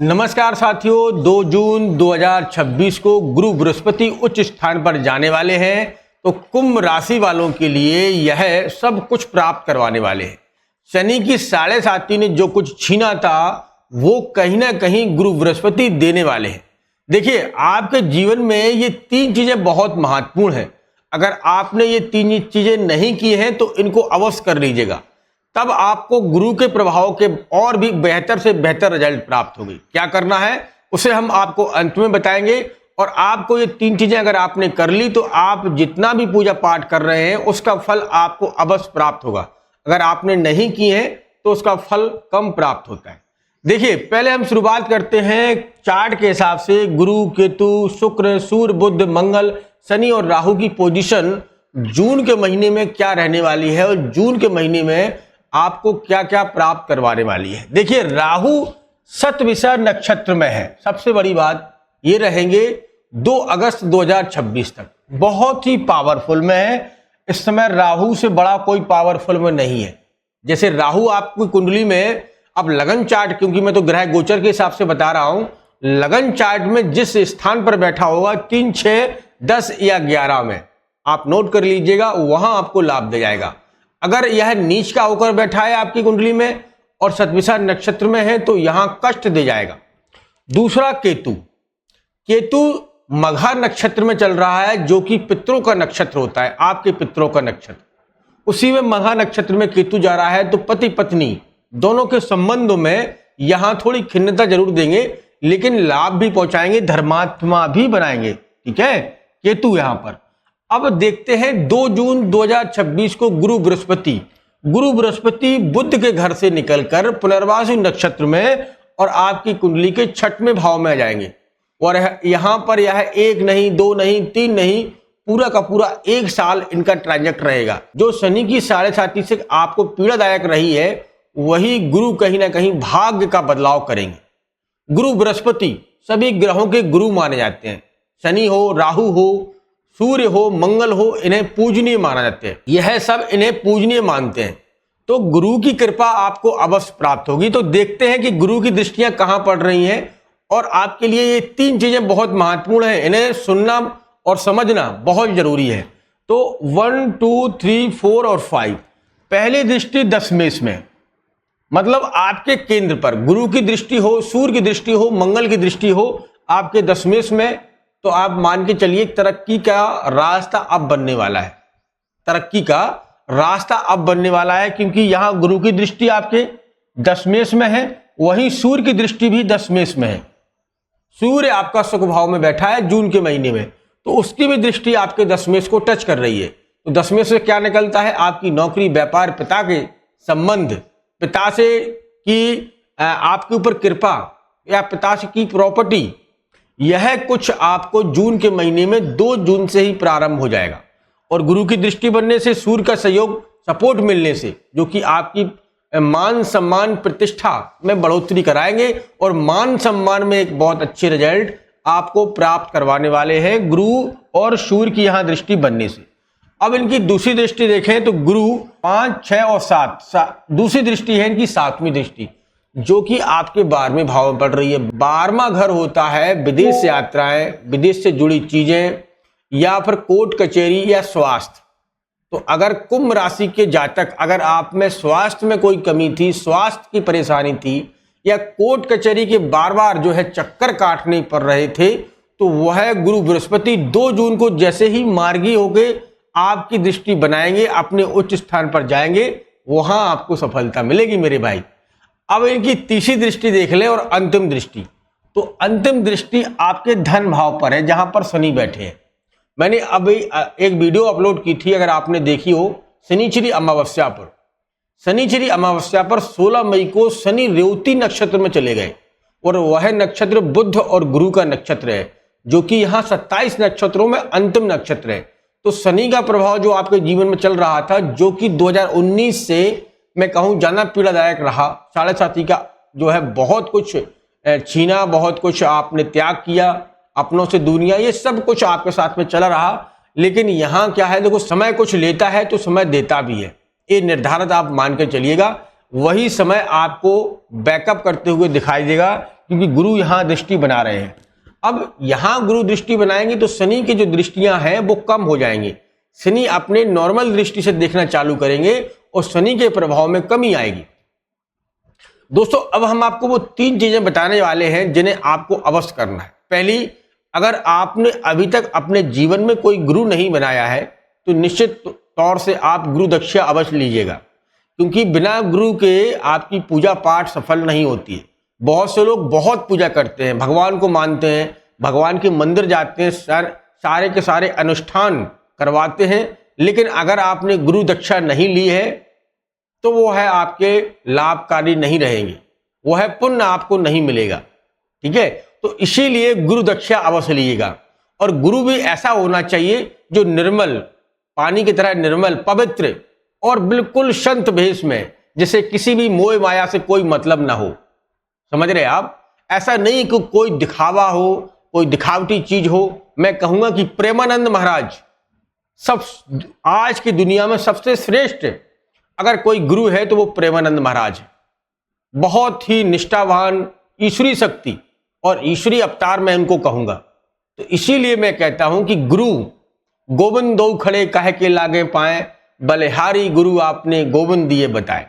नमस्कार साथियों, 2 जून 2026 को गुरु बृहस्पति उच्च स्थान पर जाने वाले हैं। तो कुंभ राशि वालों के लिए यह सब कुछ प्राप्त करवाने वाले हैं। शनि की 7.5 ने जो कुछ छीना था वो कहीं ना कहीं गुरु बृहस्पति देने वाले हैं। देखिए, आपके जीवन में ये 3 चीजें बहुत महत्वपूर्ण हैं। अगर आपने ये 3 चीजें नहीं की हैं तो इनको अवश्य कर लीजिएगा, तब आपको गुरु के प्रभाव के और भी बेहतर से बेहतर रिजल्ट प्राप्त होगी। क्या करना है उसे हम आपको अंत में बताएंगे। और आपको ये 3 चीजें अगर आपने कर ली तो आप जितना भी पूजा पाठ कर रहे हैं उसका फल आपको अवश्य प्राप्त होगा। अगर आपने नहीं की है तो उसका फल कम प्राप्त होता है। देखिए, पहले हम शुरुआत करते हैं चार्ट के हिसाब से। गुरु, केतु, शुक्र, सूर्य, बुध, मंगल, शनि और राहु की पोजीशन जून के महीने में क्या रहने वाली है और जून के महीने में आपको क्या क्या प्राप्त करवाने वाली है। देखिए, राहु शतभिषा नक्षत्र में है। सबसे बड़ी बात ये रहेंगे 2 अगस्त 2026 तक। बहुत ही पावरफुल में है। इस समय राहु से बड़ा कोई पावरफुल में नहीं है। जैसे राहु आपकी कुंडली में, अब लगन चार्ट, क्योंकि मैं तो ग्रह गोचर के हिसाब से बता रहा हूं, लगन चार्ट में जिस स्थान पर बैठा होगा 3, 6, 10 या 11 में, आप नोट कर लीजिएगा, वहां आपको लाभ दे जाएगा। अगर यह नीच का होकर बैठा है आपकी कुंडली में और शतभिषा नक्षत्र में है तो यहां कष्ट दे जाएगा। दूसरा, केतु। केतु मघा नक्षत्र में चल रहा है, जो कि पितरों का नक्षत्र होता है, आपके पितरों का नक्षत्र। उसी में मघा नक्षत्र में केतु जा रहा है, तो पति पत्नी दोनों के संबंधों में यहां थोड़ी खिन्नता जरूर देंगे, लेकिन लाभ भी पहुंचाएंगे, धर्मात्मा भी बनाएंगे। ठीक है, केतु यहां पर। अब देखते हैं 2 जून 2026 को गुरु बृहस्पति बुध के घर से निकलकर पुनर्वासु नक्षत्र में और आपकी कुंडली के 6वें भाव में आ जाएंगे। और यहां पर यह 1 नहीं, 2 नहीं, 3 नहीं, पूरा का पूरा 1 साल इनका ट्रांजेक्ट रहेगा। जो शनि की 7.5 से आपको पीड़ादायक रही है, वही गुरु कहीं ना कहीं भाग्य का बदलाव करेंगे। गुरु बृहस्पति सभी ग्रहों के गुरु माने जाते हैं। शनि हो, राहु हो, सूर्य हो, मंगल हो, इन्हें पूजनीय माना जाते हैं। यह सब इन्हें पूजनीय मानते हैं। तो गुरु की कृपा आपको अवश्य प्राप्त होगी। तो देखते हैं कि गुरु की दृष्टियां कहां पड़ रही हैं। और आपके लिए ये 3 चीजें बहुत महत्वपूर्ण हैं, इन्हें सुनना और समझना बहुत जरूरी है। तो 1, 2, 3, 4 और 5। पहली दृष्टि दशमेश में, मतलब आपके केंद्र पर गुरु की दृष्टि हो, सूर्य की दृष्टि हो, मंगल की दृष्टि हो आपके दशमेश में, तो आप मान के चलिए तरक्की का रास्ता अब बनने वाला है। तरक्की का रास्ता अब बनने वाला है, क्योंकि यहां गुरु की दृष्टि आपके दशमेश में है, वहीं सूर्य की दृष्टि भी दशमेश में है। सूर्य आपका सुख भाव में बैठा है जून के महीने में, तो उसकी भी दृष्टि आपके दशमेश को टच कर रही है। तो दशमेश से क्या निकलता है? आपकी नौकरी, व्यापार, पिता के संबंध, पिता से की आपके ऊपर कृपा या पिता से की प्रॉपर्टी, यह कुछ आपको जून के महीने में 2 जून से ही प्रारंभ हो जाएगा। और गुरु की दृष्टि बनने से, सूर्य का सहयोग, सपोर्ट मिलने से, जो कि आपकी मान सम्मान प्रतिष्ठा में बढ़ोतरी कराएंगे और मान सम्मान में एक बहुत अच्छे रिजल्ट आपको प्राप्त करवाने वाले हैं गुरु और सूर्य की यहां दृष्टि बनने से। अब इनकी दूसरी दृष्टि देखें तो गुरु 5, 6 और 7, दूसरी दृष्टि है इनकी 7वीं दृष्टि, जो कि आपके 12वें भाव में पड़ रही है। 12वां घर होता है विदेश यात्राएं, विदेश से जुड़ी चीजें, या फिर कोर्ट कचहरी या स्वास्थ्य। तो अगर कुंभ राशि के जातक, अगर आप में स्वास्थ्य में कोई कमी थी, स्वास्थ्य की परेशानी थी, या कोर्ट कचहरी के बार जो है चक्कर काटने पड़ रहे थे, तो वह गुरु बृहस्पति 2 जून को जैसे ही मार्गी होके आपकी दृष्टि बनाएंगे, अपने उच्च स्थान पर जाएंगे, वहां आपको सफलता मिलेगी मेरे भाई। अब इनकी तीसरी दृष्टि देख ले और अंतिम दृष्टि। तो अंतिम दृष्टि आपके धन भाव पर है, जहां पर शनि बैठे हैं। मैंने अभी एक वीडियो अपलोड की थी, अगर आपने देखी हो, शनिचरी अमावस्या पर। शनिचरी अमावस्या पर 16 मई को शनि रेवती नक्षत्र में चले गए, और वह नक्षत्र बुध और गुरु का नक्षत्र है, जो कि यहाँ 27 नक्षत्रों में अंतिम नक्षत्र है। तो शनि का प्रभाव जो आपके जीवन में चल रहा था, जो कि 2019 से मैं कहूं ज्यादा पीड़ादायक रहा, 7.5 का जो है बहुत कुछ छीना, बहुत कुछ आपने त्याग किया, अपनों से दुनिया, ये सब कुछ आपके साथ में चला रहा। लेकिन यहां क्या है, देखो, समय कुछ लेता है तो समय देता भी है, ये निर्धारित आप मान के चलिएगा। वही समय आपको बैकअप करते हुए दिखाई देगा क्योंकि गुरु यहाँ दृष्टि बना रहे हैं। अब यहाँ गुरु दृष्टि बनाएंगे तो शनि की जो दृष्टियां हैं वो कम हो जाएंगी। शनि अपने नॉर्मल दृष्टि से देखना चालू करेंगे और शनि के प्रभाव में कमी आएगी। दोस्तों, अब हम आपको वो 3 चीजें बताने वाले हैं जिन्हें आपको अवश्य करना है। पहली, अगर आपने अभी तक अपने जीवन में कोई गुरु नहीं बनाया है तो निश्चित तौर से आप गुरु दीक्षा अवश्य लीजिएगा, क्योंकि बिना गुरु के आपकी पूजा पाठ सफल नहीं होती है। बहुत से लोग बहुत पूजा करते हैं, भगवान को मानते हैं, भगवान के मंदिर जाते हैं, सारे के सारे अनुष्ठान करवाते हैं, लेकिन अगर आपने गुरु दीक्षा नहीं ली है तो वो है आपके लाभकारी नहीं रहेंगे, वो है पुण्य आपको नहीं मिलेगा। ठीक है, तो इसीलिए गुरु दीक्षा अवश्य लीजिएगा। और गुरु भी ऐसा होना चाहिए जो निर्मल, पानी की तरह निर्मल, पवित्र और बिल्कुल संत भेष में, जिसे किसी भी मोह माया से कोई मतलब ना हो। समझ रहे आप? ऐसा नहीं कि कोई दिखावा हो, कोई दिखावटी चीज हो। मैं कहूंगा कि प्रेमानंद महाराज सब आज की दुनिया में सबसे श्रेष्ठ अगर कोई गुरु है तो वो प्रेमानंद महाराज है। बहुत ही निष्ठावान, ईश्वरी शक्ति और ईश्वरी अवतार मैं इनको कहूंगा। तो इसीलिए मैं कहता हूं कि गुरु गोविंद दो खड़े कह के लागे पाए, बलिहारी गुरु आपने गोविंद दिए बताए।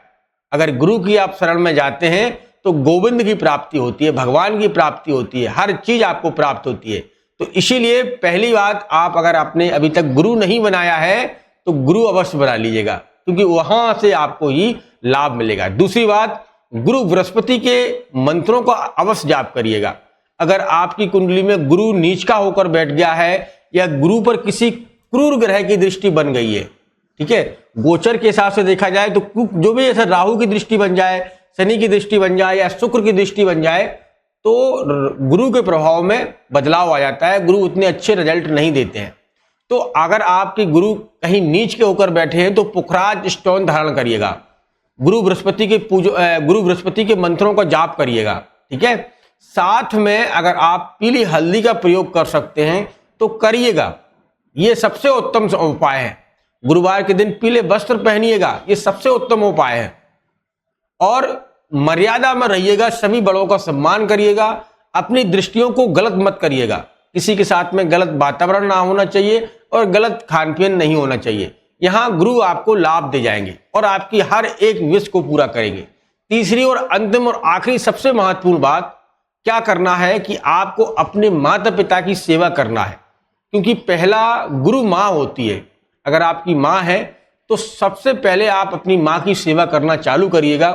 अगर गुरु की आप शरण में जाते हैं तो गोविंद की प्राप्ति होती है, भगवान की प्राप्ति होती है, हर चीज आपको प्राप्त होती है। तो इसीलिए पहली बात, आप अगर आपने अभी तक गुरु नहीं बनाया है तो गुरु अवश्य बना लीजिएगा, क्योंकि वहां से आपको ही लाभ मिलेगा। दूसरी बात, गुरु बृहस्पति के मंत्रों को अवश्य जाप करिएगा। अगर आपकी कुंडली में गुरु नीच का होकर बैठ गया है या गुरु पर किसी क्रूर ग्रह की दृष्टि बन गई है, ठीक है, गोचर के हिसाब से देखा जाए तो जो भी ऐसा राहु की दृष्टि बन जाए, शनि की दृष्टि बन जाए या शुक्र की दृष्टि बन जाए, तो गुरु के प्रभाव में बदलाव आ जाता है, गुरु उतने अच्छे रिजल्ट नहीं देते हैं। तो अगर आपके गुरु कहीं नीच के होकर बैठे हैं तो पुखराज स्टोन धारण करिएगा, गुरु बृहस्पति के मंत्रों का जाप करिएगा। ठीक है, साथ में अगर आप पीली हल्दी का प्रयोग कर सकते हैं तो करिएगा, ये सबसे उत्तम उपाय है। गुरुवार के दिन पीले वस्त्र पहनिएगा, ये सबसे उत्तम उपाय है। और मर्यादा में रहिएगा, सभी बड़ों का सम्मान करिएगा, अपनी दृष्टियों को गलत मत करिएगा, किसी के साथ में गलत वातावरण ना होना चाहिए और गलत खान पीन नहीं होना चाहिए। यहाँ गुरु आपको लाभ दे जाएंगे और आपकी हर एक विश को पूरा करेंगे। तीसरी और अंतिम और आखिरी सबसे महत्वपूर्ण बात क्या करना है कि आपको अपने माता पिता की सेवा करना है, क्योंकि पहला गुरु माँ होती है। अगर आपकी माँ है तो सबसे पहले आप अपनी माँ की सेवा करना चालू करिएगा।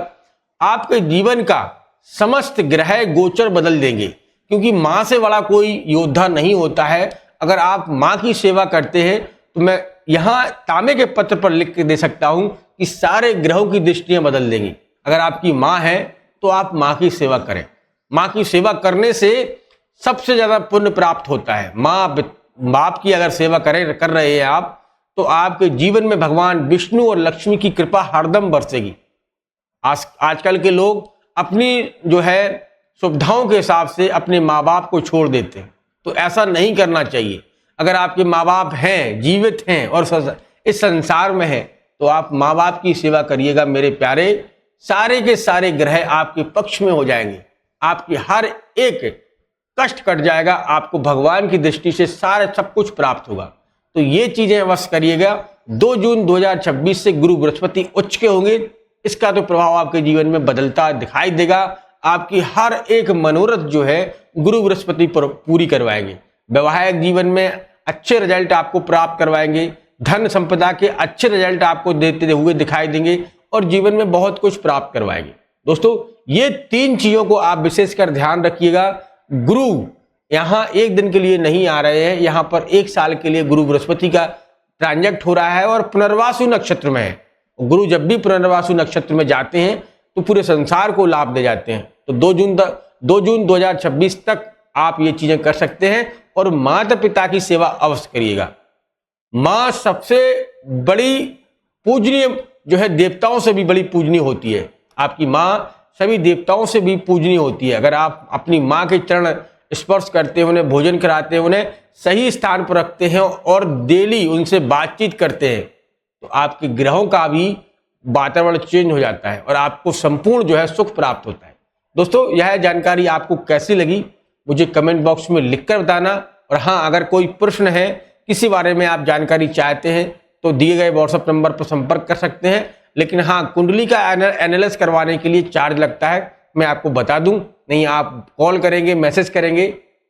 आपके जीवन का समस्त ग्रह गोचर बदल देंगे, क्योंकि माँ से बड़ा कोई योद्धा नहीं होता है। अगर आप माँ की सेवा करते हैं तो मैं यहाँ तांबे के पत्र पर लिख के दे सकता हूँ कि सारे ग्रहों की दृष्टियां बदल देंगी। अगर आपकी माँ है तो आप माँ की सेवा करें। माँ की सेवा करने से सबसे ज्यादा पुण्य प्राप्त होता है। माँ बाप की अगर सेवा कर रहे हैं आप, तो आपके जीवन में भगवान विष्णु और लक्ष्मी की कृपा हरदम बरसेगी। आजकल के लोग अपनी जो है सुविधाओं के हिसाब से अपने माँ बाप को छोड़ देते हैं, तो ऐसा नहीं करना चाहिए। अगर आपके माँ बाप हैं, जीवित हैं और इस संसार में हैं, तो आप माँ बाप की सेवा करिएगा मेरे प्यारे। सारे के सारे ग्रह आपके पक्ष में हो जाएंगे, आपकी हर एक कष्ट कट जाएगा, आपको भगवान की दृष्टि से सारे सब कुछ प्राप्त होगा। तो ये चीजें अवश्य करिएगा। 2 जून 2026 से गुरु बृहस्पति उच्च के होंगे, इसका तो प्रभाव आपके जीवन में बदलता दिखाई देगा। आपकी हर एक मनोरथ जो है गुरु बृहस्पति पूरी करवाएंगे। वैवाहिक जीवन में अच्छे रिजल्ट आपको प्राप्त करवाएंगे, धन संपदा के अच्छे रिजल्ट आपको देते हुए दिखाई देंगे और जीवन में बहुत कुछ प्राप्त करवाएंगे। दोस्तों, ये 3 चीजों को आप विशेषकर ध्यान रखिएगा। गुरु यहाँ एक दिन के लिए नहीं आ रहे हैं, यहाँ पर 1 साल के लिए गुरु बृहस्पति का ट्रांजेक्ट हो रहा है और पुनर्वासु नक्षत्र में है। गुरु जब भी पुनर्वासु नक्षत्र में जाते हैं तो पूरे संसार को लाभ दे जाते हैं। तो 2 जून 2026 तक आप ये चीजें कर सकते हैं और माता पिता की सेवा अवश्य करिएगा। माँ सबसे बड़ी पूजनीय जो है, देवताओं से भी बड़ी पूजनीय होती है। आपकी माँ सभी देवताओं से भी पूजनीय होती है। अगर आप अपनी माँ के चरण स्पर्श करते हैं, उन्हें भोजन कराते हैं, उन्हें सही स्थान पर रखते हैं और डेली उनसे बातचीत करते हैं, तो आपके ग्रहों का भी वातावरण चेंज हो जाता है और आपको संपूर्ण जो है सुख प्राप्त होता है। दोस्तों यह जानकारी आपको कैसी लगी मुझे कमेंट बॉक्स में लिखकर बताना। और हाँ, अगर कोई प्रश्न है, किसी बारे में आप जानकारी चाहते हैं तो दिए गए व्हाट्सएप नंबर पर संपर्क कर सकते हैं। लेकिन हाँ, कुंडली का एनालिसिस करवाने के लिए चार्ज लगता है, मैं आपको बता दूं। नहीं, आप कॉल करेंगे, मैसेज करेंगे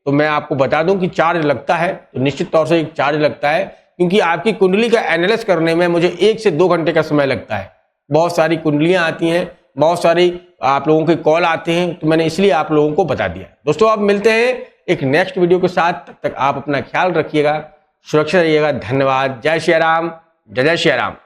तो मैं आपको बता दूं कि चार्ज लगता है। तो निश्चित तौर से एक चार्ज लगता है, क्योंकि आपकी कुंडली का एनालिसिस करने में मुझे 1 से 2 घंटे का समय लगता है। बहुत सारी कुंडलियां आती हैं, बहुत सारी आप लोगों के कॉल आते हैं, तो मैंने इसलिए आप लोगों को बता दिया। दोस्तों आप मिलते हैं एक नेक्स्ट वीडियो के साथ, तब तक आप अपना ख्याल रखिएगा, सुरक्षित रहिएगा। धन्यवाद। जय श्री राम, जय जय श्री राम।